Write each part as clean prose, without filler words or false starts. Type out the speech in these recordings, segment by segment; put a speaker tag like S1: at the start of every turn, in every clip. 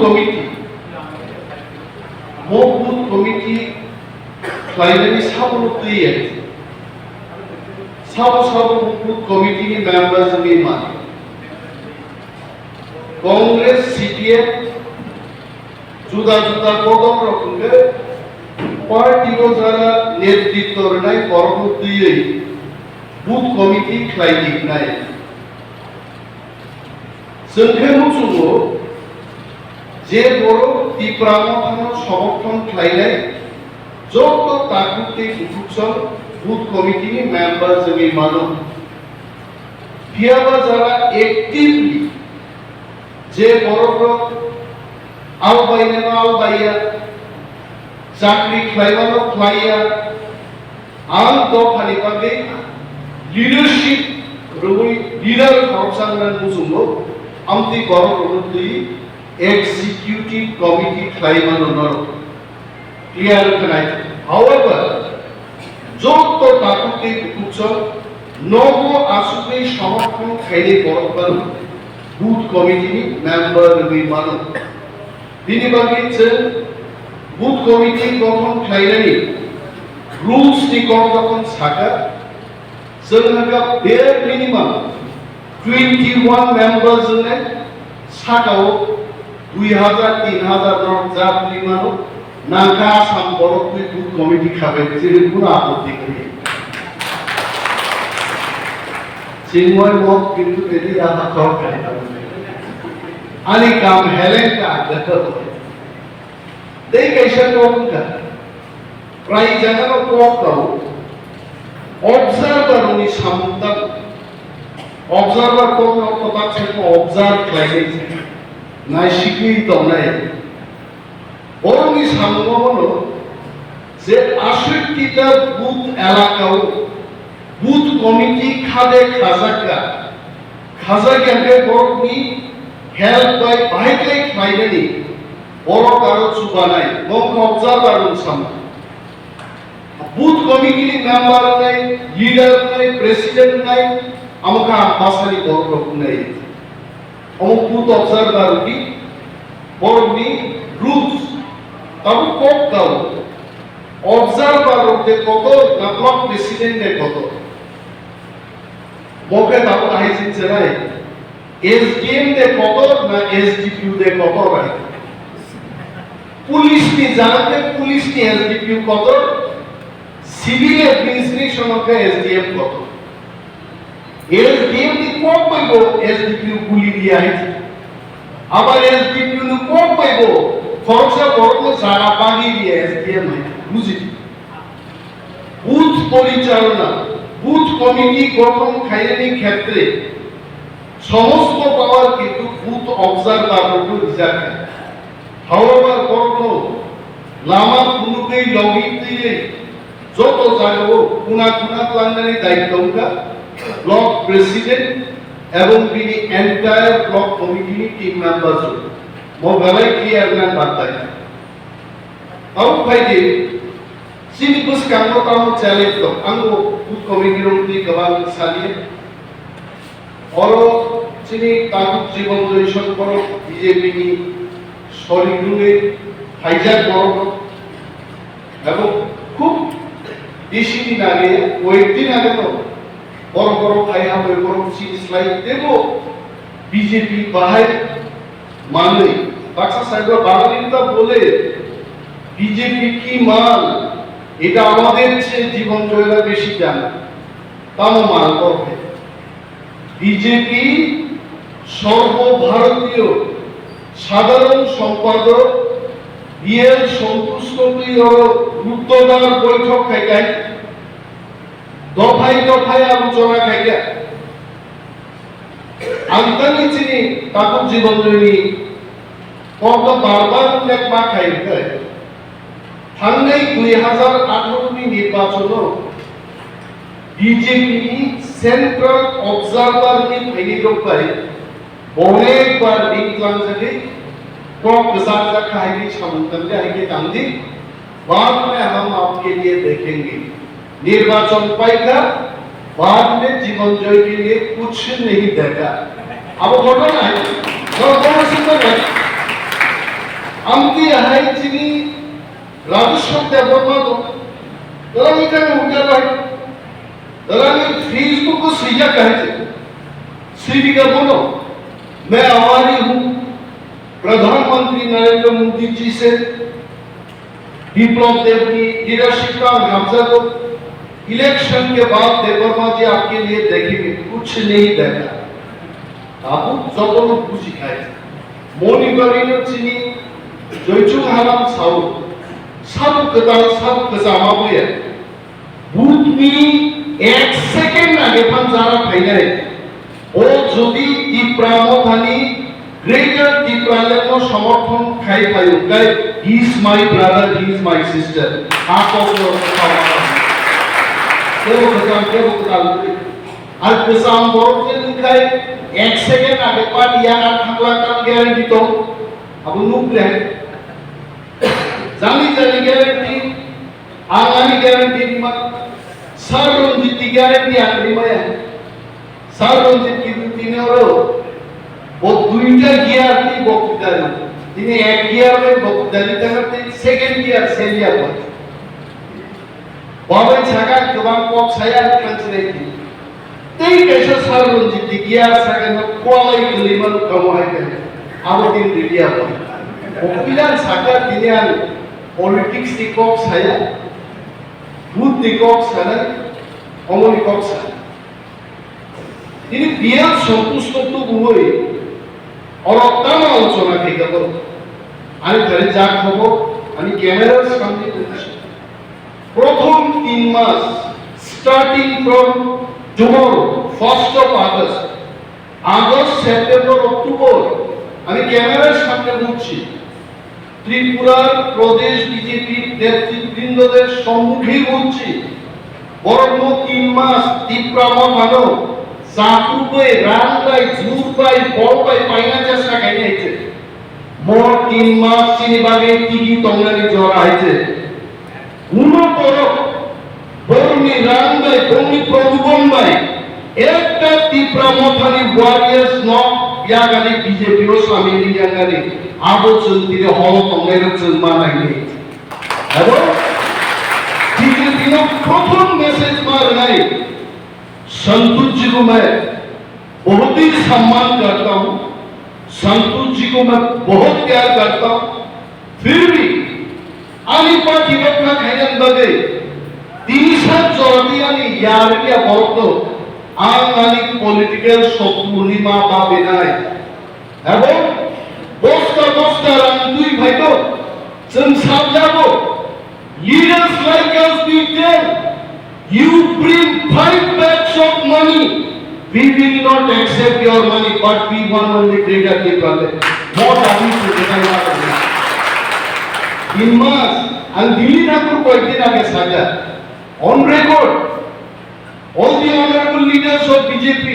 S1: Committee booth committee खालायनायनि साबुलुतै साबु बुथ कमिटीनि मेम्बार जोंनि मा कांग्रेस सीपीएम जुदा जुदा कदम रखुंगे पार्टी को जरा नेतृत्व होनाय परमुतयै बुथ कमिटी खालायनाय जोंखे मुसुगो जे बरो तिप्रा मथानो समर्थन खालायनाय যত তাকুতে উৎসব বুথ কমিটিनि মেম্বার जोंनि मानो फियाबा যারা एक्टिवली जे बर'फ्रा आवबायनो चाकरि खालायबानो खालाया आं दफानि बागै लिडारशिप रुबै लिडार खालामसांनानै मुजुंगो आमति बर'फोरनि एग्जीक्यूटिव कमिटी खालायबानो नरो क्लियर tonight. However, যত তাকুতে উৎসব নব আসুকে সমর্থন খাইলে বরবার বুথ কমিটিनि মেম্বার रुबै मानो बिनि बागैसो बुथ कमिटी गठन खालायनायनि रुल्स नि गठन साका जोंहा बेर मिनिमाम 21 मेम्बर जोंने साकाव 2000 3000 रन जाबुलि मानो नाका आसाम बर'फोरनि बुथ कमिटी खाबाय जेरै কোনো আপত্তি गैया चिन्मय मत किन्तु बेदि आहा खाव आनी काम हेलेंका गतो दे कैसा कोंका प्राय जगह कोकाव ऑब्जर्वर नि सामुदा ऑब्जर्वर को पता छे ऑब्जर्व खालायनाय नायसिखि दनाय बर'नि सामुदावनो जे 68टा बुथ एलाकाव बुथ कमिटी खादे खाजाकाके बर'नि हेल्प बाय बाहायलाय खालायनायनि बर' कारो सुबानाय मख ऑब्जर्वर साम बुथ कमिटीनि मेम्बार नाय लीडर नाय प्रेसिडेंट नाय आमका आम्बासानि बर'खौ नाय अमु बुथ ऑब्जर्वर नि बर'नि रुल्स तब कोक गाव ऑब्जर्वर दे कतो ना ब्लॉक प्रेसिडेंट दे कतो मोके तब आइजिन चराय एसडीएम दे कतो ना एसडीपीयू दे कतो राय पुलिस नि जानते पुलिस नि एसडीपीयू कतो सिविल एडमिनिस्ट्रेशन के एसडीएम कतो एसडीएम नि कोक पाइबो एसडीपीयू पुली दिया है आबार एसडीपीयू नि कोक पाइबो खरचा बर'नो जागा बागि दिया एसडीएम है बुझि बुथ परिचालना बुथ कमिटी गठन खायनायनि क्षेत्रे समस्त पावर किन्तु बुथ ऑब्जर्वर रिजार्व हाउएवर बर'नो लामा खुनुकै लगियै जत जायगायाव कुना लांनानै दायित्व होगा ब्लक प्रेसिडेंट एवं बिनि एंटायर ब्लक कमिटीनि टीम मेंबर्स मोबाइल क्लियर ना बात है अब फाइदे सिनि बस कामो तामो चैलेंज तो अंगो बुथ कमिटी रोंति गबां सालिए और सिनि ताकुत जीवन जयसन करो बीजेपी नि सरिगुने हाइजाक करो एवं खूब देशी दिन आगे कয়েকদিন आगे तो बड़ खाया बड़ सिरिस्लाइ देबो बीजेपी बाहाय माने बाक्सा साहिब बांगालीরা বলে बीजेपी की मान এটা আমাদের চেয়ে জীবন জয়রা বেশি জানে তাও মান করবে बीजेपी সর্বভারতীয় সাধারণ সম্পাদক বিএল সন্তুষ্টর রুদ্ধদ্বার বৈঠক খাইকাই দফায় দফায় আলোচনা খাইকা আন্তর্জাতিক তাকুত জীবন জয়ী কত বারবার উল্লেখ মা খাইবে थांनाय 2018 नि निर्वाचन बीजेपी सेंट्रल ऑब्जर्वर नि फैनी दंबाय अनेक बार निक्लांजलि टॉप गजाजा खाइनि सामंतले आइके तांदी बाद में हम आपके लिए देखेंगे निर्वाचन पाइका बाद में जीवन जय के लिए कुछ नहीं देखा अब घटना है और कौन सुंदर है আমতি হাই চিনি রাজস্ব দেবর্মা তো dalam ikan udah lah dalam Facebook को सैया कहते श्री का बोलो मैं आभारी हूँ प्रधानमंत्री नरेंद्र मोदी जी से विप्लव देव की लीडरशिप का मुआवजा को इलेक्शन के बाद देवर्मा जी आपके लिए देखेंगे कुछ नहीं देखा आप जब कुछ सिखाए मोनी करीने चीनी जोइचुंग हालाम साउ सब कजामा हुए भूत में एक सेकंड आगे पंजारा फैले ओ जोदी टिप्रा मोथानी ग्रेटर टिप्रा लेनो समर्थन खाई पायो गाय he is my brother he is my sister आप को केवो कजाम আর কসাম বড়তে লিখাই এক সেকেন্ড আগে পাটিয়া আর থাকলা কাম গ্যারান্টি তো আবু নুকলে জানি গ্যারান্টি আগামী গ্যারান্টি মা সাররঞ্জিত গ্যারান্টি আগ্রিমায়া সাররঞ্জিত কি তিনি হলো ও দুইটা গিয়ার দিয়ে বক্তৃতা দেন তিনি এক গিয়ারে বক্তৃতা দিতে করতে সেকেন্ড গিয়ার সেলিয়া হয় বাবা ছাকা গোবাং পক ছায়া ট্রান্সলেট তেই কেশে সাররঞ্জিত গিয়ার সাকেন কোয়ালাই গলিমান কামাই করে আবদিন রিলিয়া হয় ওপিলান সাকা দিনিয়ান পলিটিক্স দি কক ছায়া ভূত দি কক ছায়া অমনি কক ছায়া তিনি বিয়ার সন্তুষ্ট তো হই অরত্তাম আলোচনা থেকে বল আমি ঘরে যা খবর আমি ক্যামেরার সামনে বলছি প্রথম 3 মাস starting from tomorrow 1st of August September October আমি ক্যামেরার সামনে বলছি ত্রিপুরার প্রদেশ বিজেপি নেতৃবৃন্দদের সম্মুখে বলছি বরং 3 মাস টিপ্রা মথানো চাকুপাই রানবাই জুরবাই বলবাই পাইনা চেষ্টা খাইছে মোর 3 মাস চিনিবাগে টিকি তংলানি জ্বর আইছে উনতর বর্মি রানবাই বর্মি প্রভুবনবাই একটা টিপ্রা মথানি ওয়ারিয়ার্স নট ইয়াগানি বিজেপি ও সামিলি ইয়াগানি আবচন দিলে হল তংলাইর চলমা নাইনি এবং বিজেপি নো প্রথম মেসেজ মার নাই संतोष जी को मैं बहुत ही सम्मान करता हूँ संतोष जी को मैं बहुत प्यार करता हूँ फिर भी आनी पार्टी रखना कहने लगे 30 चौथी आनी यार क्या बहुत तो आनी पॉलिटिकल शत्रुनिमा पावे नाय এবং বস্তা রামদুই ভাই তো जों साब जाबो leaders like us be there you bring 5 bags of money we will not accept your money but we want only greater people what are we to do in mass and Delhi Thakur কয়েকদিন আগে সাজা on record all the honorable leaders of BJP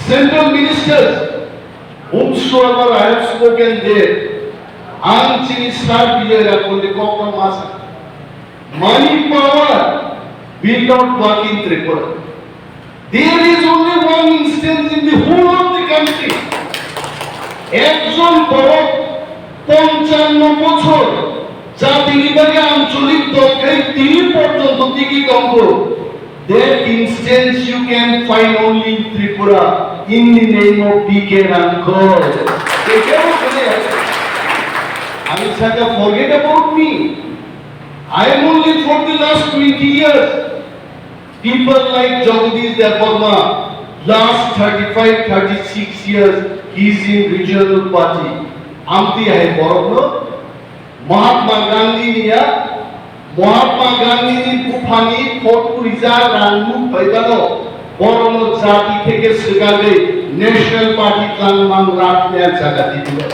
S1: central ministers whomsoever I have spoken there Anchini Sar Biyara Kondi Kokka Masa money power will not work in Tripura. There is only one instance in the whole of the country. একজন বড় 55 বছর জাতি বিভাগে আঞ্চলিক দলকে তিনি পর্যন্ত ticket অঙ্ক that instance you can find only in Tripura in the name of PK Rankor. I said forget about me. I am only for the last 20 years. People like Jagadish Devarma, last 35-36 years, he is in regional party. Amti hai borno, Mahatma Gandhi niya, Mahatma Gandhi ni Bufani, Photo Rizal, Rangu, Paidano, borno jati theke sigage, national party plan mang ratne jagati diya.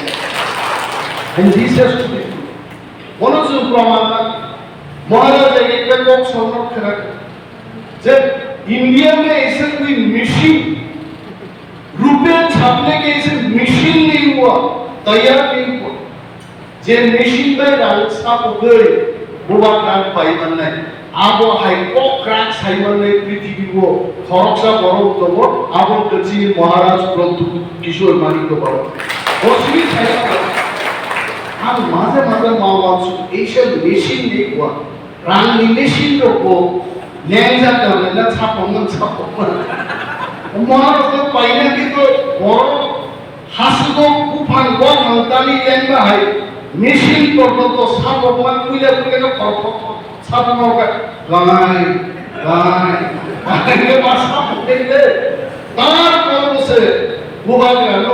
S1: And this has to be. Monosu Pramana, Maharaj एक लोग संरक्षण करा जब India में ऐसे कोई machine रुपए छापने के ऐसे मशीन नहीं हुआ तैयार नहीं हुआ जे मशीन में डाल छाप गए बुआ क्रांत पाइबन नहीं आबो हाई को क्रांत साइबन नहीं पृथ्वी वो खरचा बड़ो तो वो आबो कच्ची महाराज प्रभु किशोर मानिक तो बड़ो और सुनी साइबन আর মাঝে মাঝে মাওয়াজ এইসব মেশিন দেখবা রান্নি মেশিন রকম ল্যাংজা করে না ছাপমান মহারত পাইনা কিন্তু বড় হাসুদ কুফান গম হান্তানি ল্যাংবা হয় মেশিন পর্যন্ত ছাপমান কুইলা কুইলা ছাপমান গায় গায় আগে ভাষা বলতে তার পরবশে গোবা গেল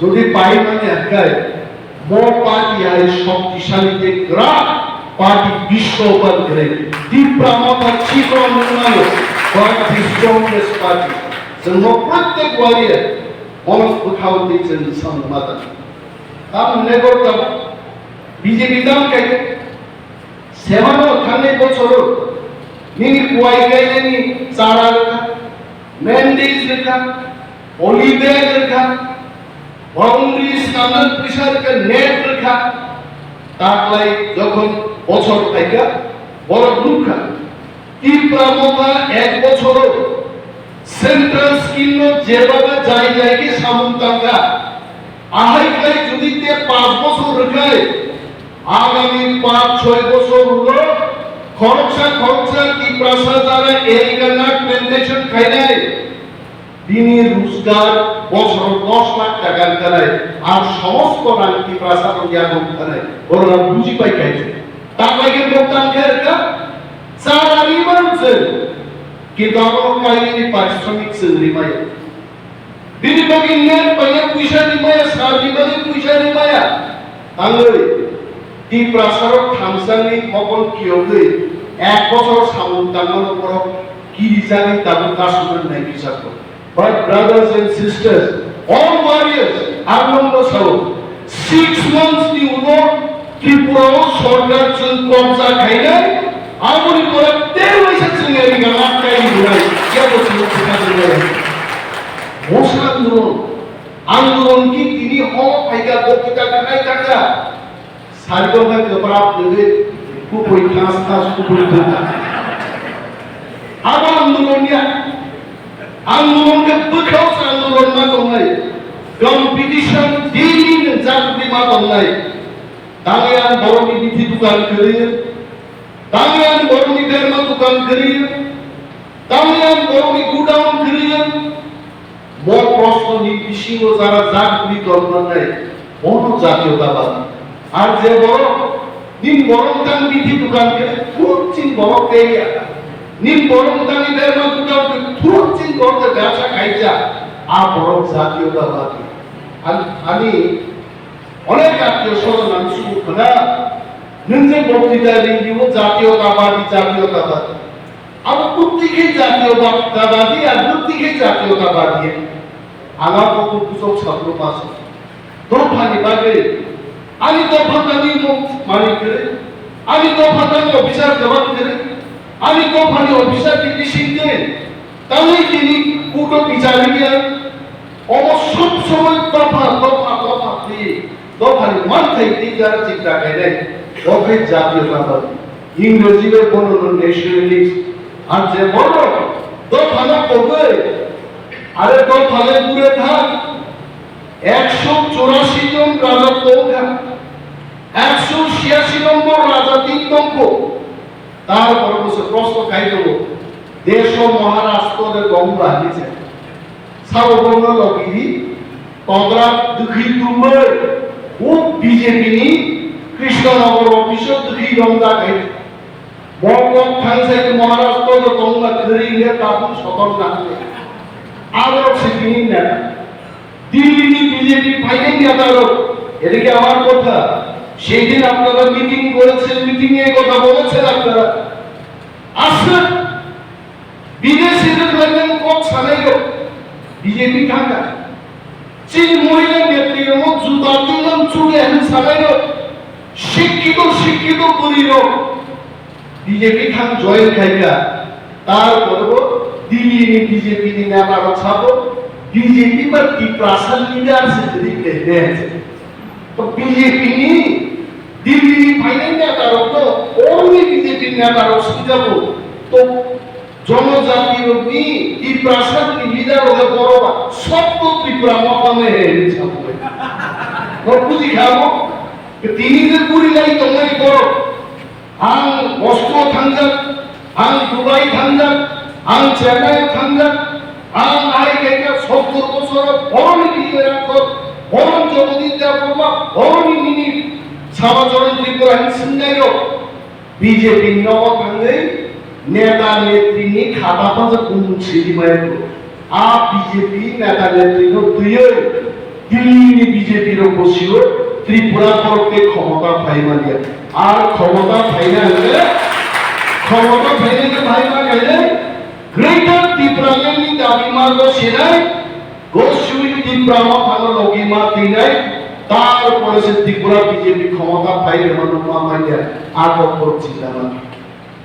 S1: যদি পাই মানে একাই মোর পার্টি আই শক্তিশালী যে গ্রাম পার্টি বিশ্ব উপর করে তীব্রা মথা চিত্র নির্ণয় one of the strongest party जों प्रत्येक वारियर मत उठाव दिसन संमादा ताम नेगर ताम बीजेपी दाम के सेवानो थाने बछर निनि कुआई गायनि चारा रखा मैंडेज रखा ओलिबेग रखा बाउंड्रीज नामन प्रेसार के नेट रखा ताकलाई যখন বছর থাইকা বড় দুঃখা তীব্রা মথা এক বছর সেন্ট্রাল স্কিম যেভাবে যাই যাইকে সামন্তাঙ্গা আহাইকাই যদি তে 5 বছর রাখায় আগামী 5-6 বছর হলো খরচা তীব্রা সাজারে এরিগানা প্ল্যান্টেশন খাইনাই দিনের রোজগার বছর 10 লাখ টাকা করে আর সমস্ত রাঙ্কি প্রাসাদ জ্ঞান করে ওরা বুঝি পাই খাইছে টাকাকে ভোগদান খেরকা সারারি মানছে কিন্তু আমার কাইনি পারিশ্রমিক সিলরিমায় দিদি বাকি নেট পাইয়া পয়সা দিমায়া সারি বাকি পয়সা দিমায়া তাহলে তি প্রাসাদ থামসানি মকল কিওগে এক বছর সামন্তাঙ্গন উপর কি জানি তাবু কাশুন নাই হিসাব করে But brothers and sisters, all warriors are on the south. 6 months the Uno, Tipra, Sorgar, Chun, Komsa, Kaina, Amuri Kora, they were such a not carrying right. Get us to the Moshan Andron ki tini home, I got Bokita, I got that. Sargoma, the Brab, the Kupui, Kastas, Kupui, Abandronia. आंदोलन के बखाव आंदोलन मा दंनाय competition दिन जागृति मा दंनाय दांगियान बरनि बिथि दुकान करियो दांगियान बरनि बेरमा दुकान करियो दांगियान बरनि गुडाउन करियो मोर प्रश्ननि बिसिङो जारा जागृति दंनाय बन जातीयताबाद আর যে বড় দিন বরং দান বিধি দোকান করে ফুচিন বড় পেয়া নিম বরং দানি বেরমা দুটাও ফুচিন করতে ব্যবসা খাইছা আ বড় জাতীয়তাবাদী আমি অনেক আত্মীয় স্বজন আমি শুরু করা নিজে বক্তৃতা দিব জাতীয়তাবাদী আমার প্রত্যেকেই জাতীয়তাবাদী আর প্রত্যেকেই জাতীয়তাবাদী আমার কত দুজন ছাত্র পাস দফানি বাগে আমি দফানি মানি করে আমি দফানি অফিসার জবাব করে আমি দফানি অফিসার কি শিখতে তাহলে তিনি পুরো বিচারে গিয়ে অবশ্য সময় দফা দিয়ে দফানি মান থেকে যারা চিন্তা করে দফে জাতীয়তাবাদী ইংরেজিতে বলল ন্যাশনালিস্ট আর যে বড় দফানা করবে আরে দফালে পুরে থাক 184 জন রাজা পৌঁছা 186 নম্বর রাজা 3 নম্বর তারপর বসে প্রশ্ন খাই দেব দেশ মহারাষ্ট্রের গঙ্গা নিচে সাববর্ণ লগিরি তদ্রা দুঃখী তুমে ও বিজেপি নি কৃষ্ণনগর অফিসে দুঃখী গঙ্গা খাই বঙ্গ থানসাই মহারাষ্ট্রের গঙ্গা ধরিলে তারপর সতর্ক রাখবে আরো সেদিন না দিল্লি বিজেপি ফাইটিং নেতারা এদিকে আমার কথা সেই দিন আপনারা মিটিং করেছেন মিটিং এ কথা বলেছেন আপনারা আসলে বিদেশিদের লাগেন কোক ছানাইলো বিজেপি ঢাকা চীন মহিলা নেত্রীর মত জুতা দিলাম চুড়ে এখন ছানাইলো শিক্ষিত করিল বিজেপি খান জয়েন খাইকা তারপর দিল্লি বিজেপি নিয়ে আবার ছাপো बीजेपी पर की प्रासन लीडर से दिखते हैं तो बीजेपी ने दिल्ली फाइनल में करो तो और भी बीजेपी ने करो सुझाव तो जनजाति रोगी की प्रासन की लीडर होगा बरोबर सब तो त्रिपुरा मौका में है तो कुछ खाओ তিনি যে পুরিলাই তোমায় করো আং মস্কো থাঙ্গাক আং দুবাই থাঙ্গাক আং চেন্নাই থাঙ্গাক আং আই গেকা 70 বছর বরণ দিয়ে রাখো বরণ জগদিন দেওয়া করবা বরণ মিনিট সাবাচরণ ত্রিপুরা সিংগাইও বিজেপি নব থাঙ্গে নেতা নেত্রী খাতা পাঁচ কোন সিরিমায় আ বিজেপি নেতা নেত্রী দুইও দিল্লি বিজেপির বসিও ত্রিপুরা করতে ক্ষমতা পাইবা দিয়া আর ক্ষমতা পাইনা হলে ক্ষমতা পাইলে পাইবা গেলে গ্রেটার ত্রিপুরানি দাবি মার্গ সেনাই গোসুই ত্রিপুরা মাথানো লগিমা তিনাই তারপরে সে ত্রিপুরা বিজেপি ক্ষমতা পাইলে মানু মামা দিয়া আর বড় চিন্তা না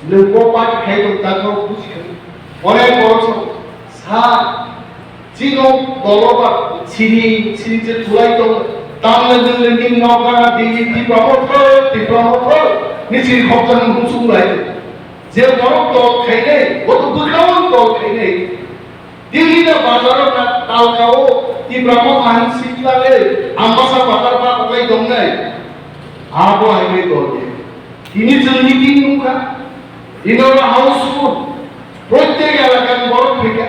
S1: লোক পাট খাইতো তাকে বুঝি অনেক বড় সা চিনো দলবা চিনি চিনি যে তুলাইতো তামলে নিম নগরা দিলি ত্রিপ্রমথ নিচির খবজান হুসুলাই যে বড় দল খাইলে কত দুখাওয়ান দল খাইলে দিল্লিতে বাজার না কালকাও ত্রিপ্রমথ আইন সিটলালে আম্বাসা বাজার বা কোথায় দম নাই আবো আইবে দল তিনি জননীতি নুকা ইনোর হাউসফুল প্রত্যেক এলাকার বড় থেকে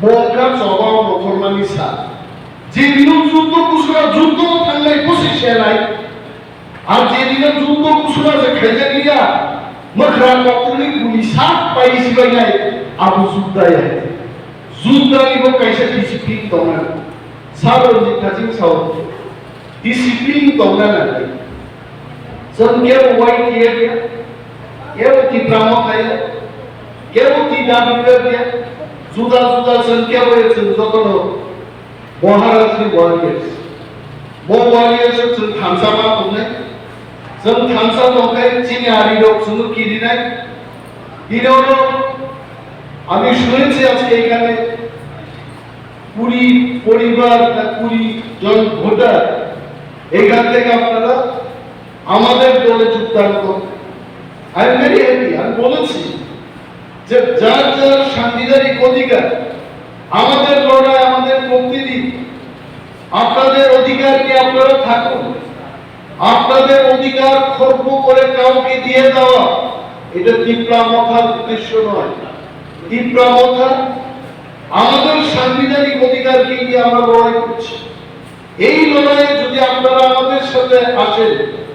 S1: মৌকা স্বভাব মুসলমানি সা যেদিন যুদ্ধ কুসুরা যুদ্ধ থাকলে বসে নাই আর যেদিন যুদ্ধ কুসুরা যে খেজে নিয়া মখরা কতলি গুলি সাত পাইছি বাই নাই আবু যুদ্ধাই যুদ্ধা নিব কাইসা ডিসিপ্লিন দমনা সারজিত কাজিন সাউ ডিসিপ্লিন দমনা না সব কেউ ওয়াই কিয়ে দিয়া কেউ কি ব্রাহ্ম খাইয়া কেউ কি দাবি দিয়া जुदा जुदा संख्या হয়েছে যত মহারাজনি ওয়ারিয়ার্স ওয়ারিয়ার্স जों थांसामा दंनाय जों थांसा दंखाय চিনি আরিরক শুধু কি দিনাই দিনও আমি শুনেছি আজকে এখানে 20 পরিবার না 20 জন ভোটার এখান থেকে আপনারা আমাদের দলে যোগদান করুন আই এম ভেরি হ্যাপি আমি বলেছি যে যার যার সাংবিধানিক অধিকার আমাদের লড়াই আমাদের প্রতিনিধি আপনাদের অধিকারকে আপনারা থাকুন আপনাদের অধিকার খর্ব করে কাউকে দিয়ে দেওয়া এটা তীব্রা মথার উদ্দেশ্য নয় তীব্রা মথা আমাদের সাংবিধানিক অধিকারকে নিয়ে আমরা লড়াই করছি এই লড়াইয়ে যদি আপনারা আমাদের সাথে আসেন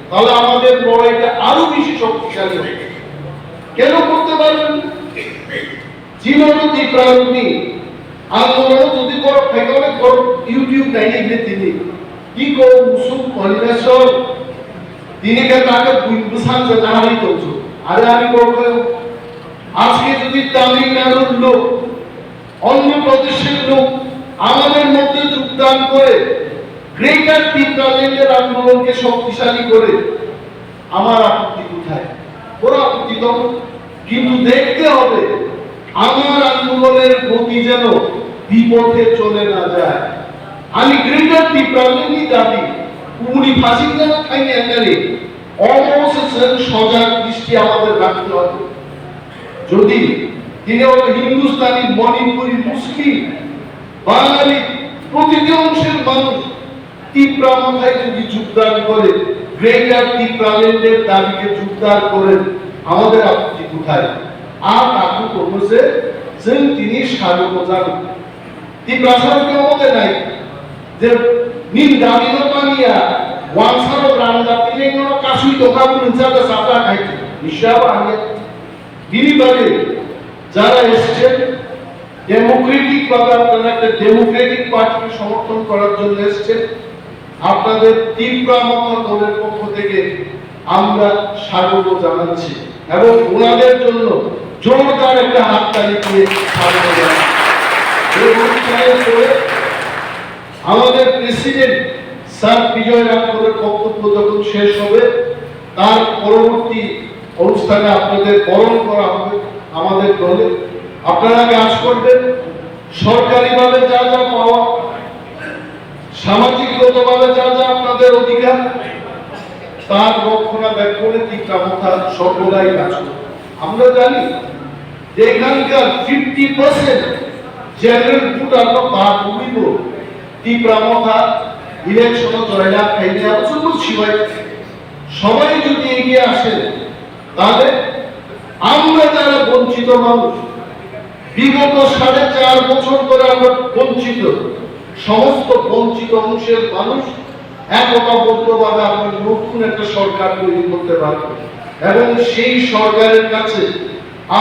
S1: তাহলে আমাদের লড়াইটা আরো বেশি শক্তিশালী হবে কেন করতে পারবেন জীবনতি প্রাণী আন্দোলন যদি বড় ফেকলে বড় ইউটিউব নাই তিনি কি কো মুসুম পরিবেশন তিনি কে তাকে বুঝান যে নারী তো আরে আমি বলবো আজকে যদি তামিলনাড়ুর লোক অন্য প্রদেশের লোক আমাদের মধ্যে যোগদান করে গ্রেটার ত্রিপুরাল্যান্ডের আন্দোলনকে শক্তিশালী করে আমার আপত্তি কোথায় বড় আপত্তি তো কিন্তু দেখতে হবে আমার আন্দোলনের গতি যেন বিপথে চলে না যায় আমি গ্রেটার ত্রিপুরাল্যান্ডই দাবি উনি ফাঁসি যেন খাইনি একারে অবশেষে সজাগ দৃষ্টি আমাদের রাখতে হবে যদি তিনি হলো হিন্দুস্তানি মণিপুরি মুসলিম বাঙালি প্রতিটি অংশের মানুষ তীব্রা মাথায় যদি যোগদান করে গ্রেটার ত্রিপুরাল্যান্ডের দাবিকে যোগদান করেন আমাদের আপত্তি কোথায় আর আপনি করছে जों তিনি স্বাগত জানাই তীব্রা সরকার মতে নাই যে নিন দাবিনো পানিয়া ওয়ানসারো গ্রামদা তিলেঙ্গন কাশুই তোকা বুনজাদা সাপা খাইতে নিশাব আগে বিনিবারে যারা এসেছেন ডেমোক্রেটিক ভাবে আপনারা একটা ডেমোক্রেটিক পার্টিকে সমর্থন করার জন্য এসেছেন আপনাদের তীব্রা মত দলের পক্ষ থেকে আমরা স্বাগত জানাচ্ছি এবং ওনাদের জন্য জোরদার একটা হাততালি দিয়ে স্বাগত জানাচ্ছি আমাদের প্রেসিডেন্ট স্যার বিজয় রাঘবের বক্তব্য যখন শেষ হবে তার পরবর্তী অনুষ্ঠানে আপনাদের বরণ করা হবে আমাদের দলে আপনারা কাজ করবেন সরকারিভাবে যা যা পাওয়া সামাজিকগতভাবে যা যা আপনাদের অধিকার তার রক্ষণাবেক্ষণে তীব্রা মথা সর্বদাই কাজ করবে আমরা জানি যে এখানকার 50% জেনারেল ভোট আমরা বাদ হইব তীব্রা মথা ইলেকশনে জয়লাভ খাইতে আলোচনা করছি ভাই, সবাই যদি এগিয়ে আসে তাহলে আমরা যারা বঞ্চিত মানুষ, বিগত 4.5 বছর ধরে আমরা বঞ্চিত, সমস্ত বঞ্চিত অংশের মানুষ একতাবদ্ধভাবে আমরা নতুন একটা সরকার তৈরি করতে পারবো এবং সেই সরকারের কাছে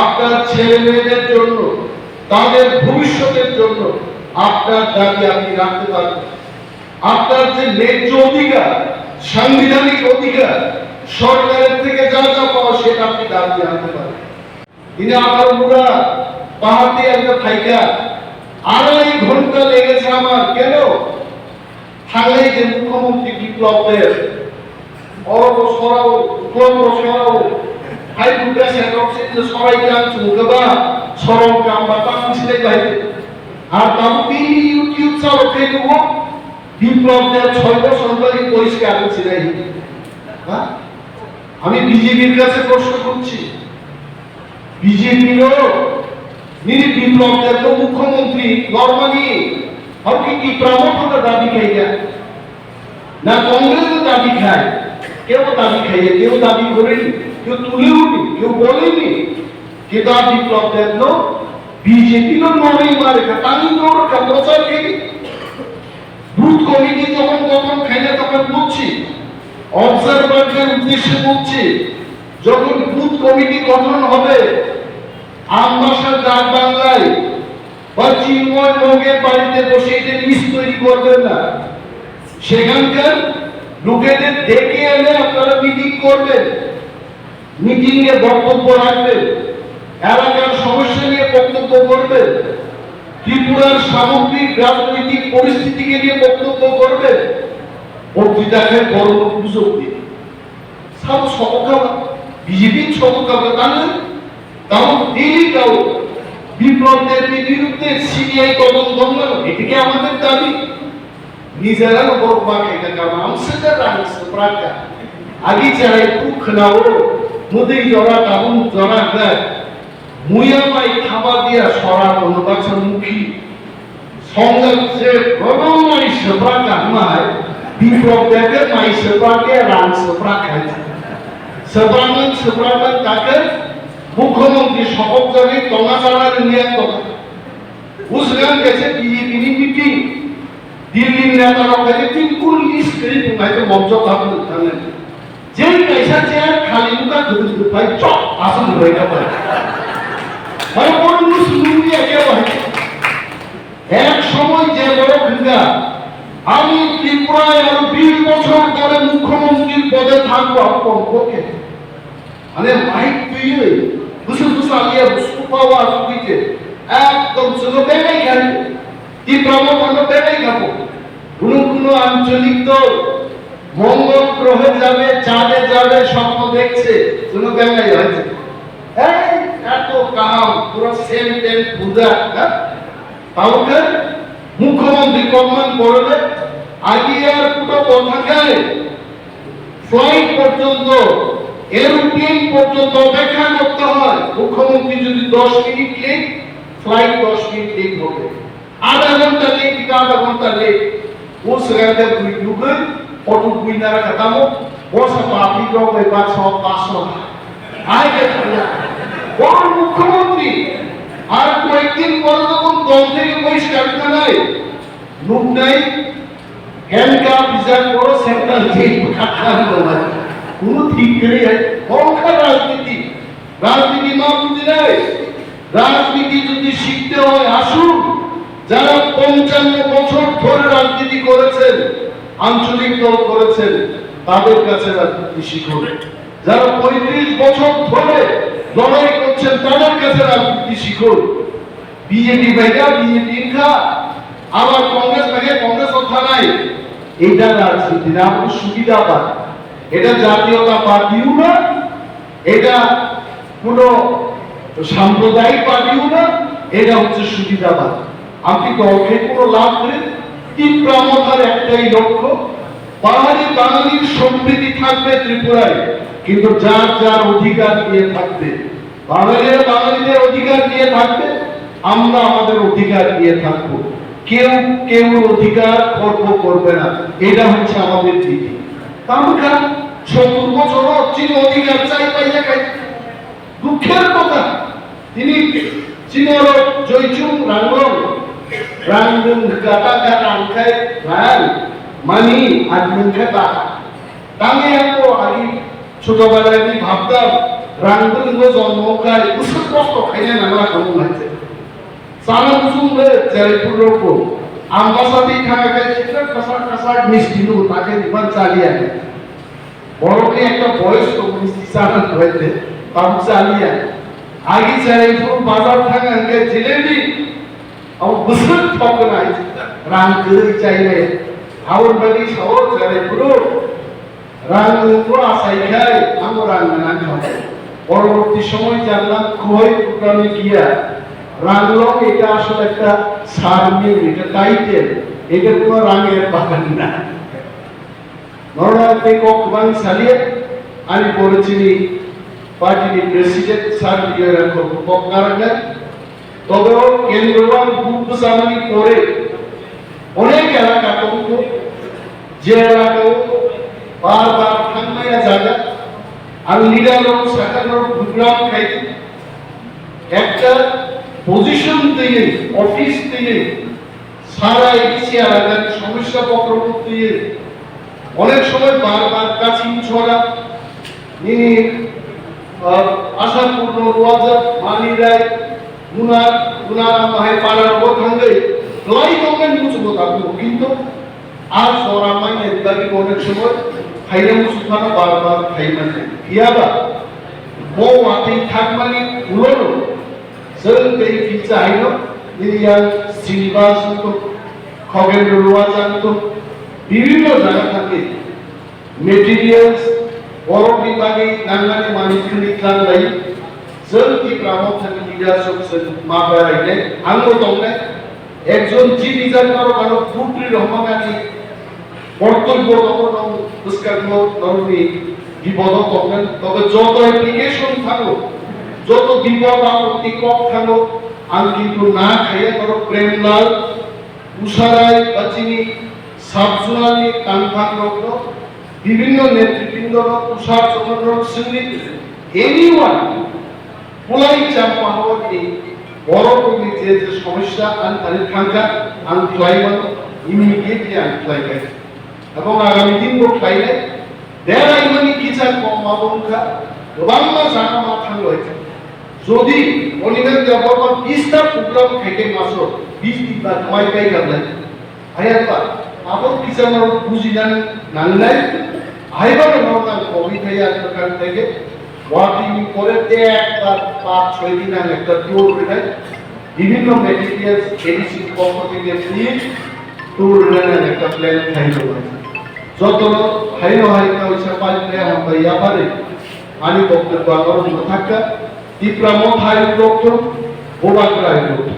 S1: আপনার ছেলে মেয়েদের জন্য, তাদের ভবিষ্যতের জন্য আপনার দাবি আপনি রাখতে পারবেন। আপনার যে ন্যায্য অধিকার, সাংবিধানিক অধিকার, সরকারের থেকে যা যা পাওয়া সেটা আপনি দাবি আনতে পারেন। তিনি আমার পুরা পাহাড় দিয়ে একটা থাইকা 2.5 ঘন্টা লেগেছে আমার। কেন? থাকলে যে মুখ্যমন্ত্রী বিপ্লবের অরব সরাও ক্লব সরাও হাই দুটা সেটক সেটা সরাই গান সুগবা সরম কাম বা তামছিলে গাইতে আর তামপি ইউটিউব চালক থেকে বিপ্লবের 6 বছর ধরে পরিষ্কার ছিল। হ্যাঁ, আমি বিজেপির কাছে প্রশ্ন করছি, বিজেপির নিরি বিপ্লবের তো মুখ্যমন্ত্রী নরমালি আর কি প্রামোটা দাবি খাইয়া না কংগ্রেসের দাবি খায়, কেউ দাবি খাইয়ে, কেউ দাবি করেনি, কেউ তুলেওনি, কেউ বলেনি। কিন্তু বিপ্লবের লোক বিজেপি নড়েই মারে তানি তোর প্রচার খেয়ে বুথ কমিটি যখন তখন খাইলে তখন বলছি, অবজারভারদের উদ্দেশ্যে বলছি, যখন বুথ কমিটি গঠন হবে আমবাসার ডাক বাংলায় বা চিন্ময় মগের বাড়িতে বসে এটা লিস্ট তৈরি করবেন না, সেখানকার লোকেদের ডেকে এনে আপনারা মিটিং করবেন, মিটিং এ বক্তব্য রাখবেন, এলাকার সমস্যা নিয়ে বক্তব্য করবেন, ত্রিপুরার সামগ্রিক রাজনৈতিক পরিস্থিতিকে নিয়ে বক্তব্য করবেন। বক্তৃতাকে বড় সুযোগ দিন, সব সপক্ষা বিজেপির সপক্ষা তাহলে তাও দিল্লি তাও বিপ্লবদের বিরুদ্ধে সিবিআই তদন্ত হলো, এটিকে আমাদের দাবি। নিজেরা বড় বাকি কারণ আমসেটা রাখছে প্রাকা আগে চাই পুখ নাও নদী জরা কাবুন জরা গায় মুয়া মাই খাবার দিয়া সরা অনুবাচন মুখী সংগ্রাম সে গণমাই সপ্রা কামায় বিপ্লবদেরকে মাই সপ্রাকে রান সপ্রা খায় সপ্রামান তাকে মুখ্যমন্ত্রী শপথ জানিয়ে টঙা চালার নিয়ে কথা বুঝলেন গেছে বিজেপি মিটিং দিল্লির নেতারা কাছে 3 কোন লিস্ট করে তোমাকে মঞ্চ ভাবতে জানেন যেই পয়সা চেয়ার খালি মুখা ধরে ধরে ভাই চপ আসন হয়ে যাবে ভাই কোন মুসলিমই একেবারে এক সময় যে বড় ভিঙ্গা আমি ত্রিপুরায় আরো 20 বছর ধরে মুখ্যমন্ত্রীর পদে থাকবো আপন পক্ষে মানে মাইক তুইলে দুশো আলিয়া সুপাওয়া সুইতে একদম ছোট বেড়াই খাবে তীব্রম কোনো বেড়াই খাবো কোনো আঞ্চলিক দল মঙ্গল গ্রহে যাবে, চাঁদে যাবে, স্বপ্ন দেখছে, কোনো বেড়াই হয়েছে এত কাম পুরো সেম টেন পূজা। তাহলে মুখ্যমন্ত্রী কমান করলে আগে আর পুরো কথা খায় ফ্লাইট পর্যন্ত এরোপ্লেন পর্যন্ত অপেক্ষা করতে হয়। মুখ্যমন্ত্রী যদি 10 minute late, flight 10 minute late হবে, আধা ঘন্টা লেট, আধা ঘন্টা লেট। उस रहते हुए युग ऑटो बुइना खत्म वो सब पार्टी को कोई बात 100-500 आएगा और मुख्यमंत्री আর কয়েকদিন পরে যখন দল থেকে পরিষ্কার নাই লোক নাই ক্যানকা বিচার করো সেন্ট্রাল জেল খাটার বলা কোনো ঠিক করে কংকার রাজনীতি রাজনীতি না বুঝি নাই। রাজনীতি যদি শিখতে হয় আসুন, যারা 55 বছর ধরে রাজনীতি করেছেন, আঞ্চলিক দল করেছেন, তাদের কাছে রাজনীতি শিখুন। যারা 35 বছর ধরে লড়াই করছেন তাদের কাছে রাজনীতি শিখুন। বিজেপি ভাইরা বিজেপি খা আবার কংগ্রেস ভাইকে কংগ্রেস কথা নাই, এটা রাজনীতি না, আমাদের সুবিধাবাদ। এটা জাতীয়তা পার্টিও না, এটা কোন সাম্প্রদায়িক পার্টিও না, এটা হচ্ছে সুবিধাবাদ। আপনি দলকে কোনো লাভ করেন, তীব্র মথার একটাই লক্ষ্য, পাহাড়ি বাঙালির সমৃদ্ধি থাকবে ত্রিপুরায়, কিন্তু যার যার অধিকার নিয়ে থাকবে। বাঙালিরা বাঙালিদের অধিকার নিয়ে থাকবে, আমরা আমাদের অধিকার নিয়ে থাকবো। কেউ কেউ অধিকার খর্ব করবে না, এটা হচ্ছে আমাদের নীতি। তামকা 70 বছর চীন অধিকার চাই পাইয়া খাই। দুঃখের কথা তিনি চীনের জয়চুং রাঙ্গল রাঙ্গুং গাটা গাটা আনখায় রান মানি আদমুখে তা তাঙ্গে এত আগে ছোটবেলায় আমি ভাবতাম রাঙ্গুং জন্ম খায় উসুর কষ্ট খাইলে নামলা কেমন লাগছে সানা মুসুমরে জয়পুর লোক আম্বাসা দিয়ে খাওয়া খায় সেটা কাঁচা কাঁচা মিষ্টি নো তাকে দিবার চালিয়ে আনে বড়কে একটা বয়স তো মিষ্টি চানা হয়েছে তাও চালিয়ে আগে জয়পুর বাজার থাকা আনকে জিলেবি और बुजुर्ग ठोक নাই রাং করে চাইলে আউর বাড়ি শহর জয়পুর রাং উপর আসাই খায় আমরা রাং না খাই পরবর্তী সময় জানলাম কই পুরানি গিয়া রাংলং এটা আসলে একটা সারনেম, এটা টাইটেল, এটা কোনো রাঙের বাগান না। নরনাথ ককবাং সালিয়ে আমি বলেছিলি পার্টির প্রেসিডেন্ট স্যার দিয়ে রাখো ককনারাঙ্গা তবেও কেন্দ্রবান বুদ্ধ সামানি পরে অনেক এলাকা কিন্তু যে এলাকাও বারবার ঠান্ডায় জায়গা আমি লিডারও শাখানোর প্রোগ্রাম খাইছি একটা পজিশন থেকে অফিস থেকে সারা এসে এলাকার সমস্যা পত্র দিয়ে অনেক সময় বারবার কাছিম ছড়া ইনি আশাপূর্ণ রোয়াজা মানি রায় গুনার মাহে পাড়ার বখাঙ্গে লাই কমেন বুঝবো তাকে কিন্তু আর সরামাই এদাকি অনেক সময় খাইলে মুসুখানা বারবার খাইনা ইয়াবা বউ আতেই থাকমানি উলোনো সেলতেই ফিচা আইনো নিরিয়ান শ্রীনিবাস খগেন্দ্র রোয়াজান্ত বিভিন্ন জায়গা থাকে মেটেরিয়ালস বড় বিভাগে নাঙ্গানি মানিকনি কানলাই জলতি গ্রামক থেকে লিডারশিপ মাগারাইলে আঙ্গো তমনে একজন জি ডিজাইন করো কারো ফুটরি রহমান আছে কর্তব্য তখন পুরস্কার নরমি বিপদ তখন তবে যত অ্যাপ্লিকেশন থাকো যত বিপদ আপত্তি কম থাকো আমি কিন্তু না খাইয়ে করো প্রেমলাল উষারায় বাচিনি সাবজুয়ানি কানফান রত্ন বিভিন্ন নেতৃবৃন্দ তুষার চন্দ্র সিংহ এনিওয়ান পোলাই চাম্পা হওয়ার এই বড় কবি যে যে সমস্যা আনতারি থাকা আনফ্লাইমান ইমিডিয়েটলি আনফ্লাই এবং আগামী দিন ফ্লাইলে দেড়াই মানি কিচা কম আবঙ্কা বাংলা জানা মাথান রয়েছে যদি অনিমের দেবর 20টা প্রোগ্রাম থেকে মাত্র 20 দিন বা নয় পাই গেলে আয়াতবা আপন কিচানোর বুঝি জান নাংলাই আইবারে নরনাল কবি থাইয়া সরকার থেকে ওয়ার্কিং করে একবার 5-6 দিন আগে একটা ট্যুর করে বিভিন্ন মেটেরিয়ালস এডিসি পক্ষ থেকে ফ্রি ট্যুর রেনের একটা প্ল্যান খাইলো যত হাইনো হাইকা ওইসা পাইলে আমরা ইয়াবারে আমি বক্তব্য আমার থাকা টিপ্রা মথায় ডক্টর বোবাকরায় ডক্টর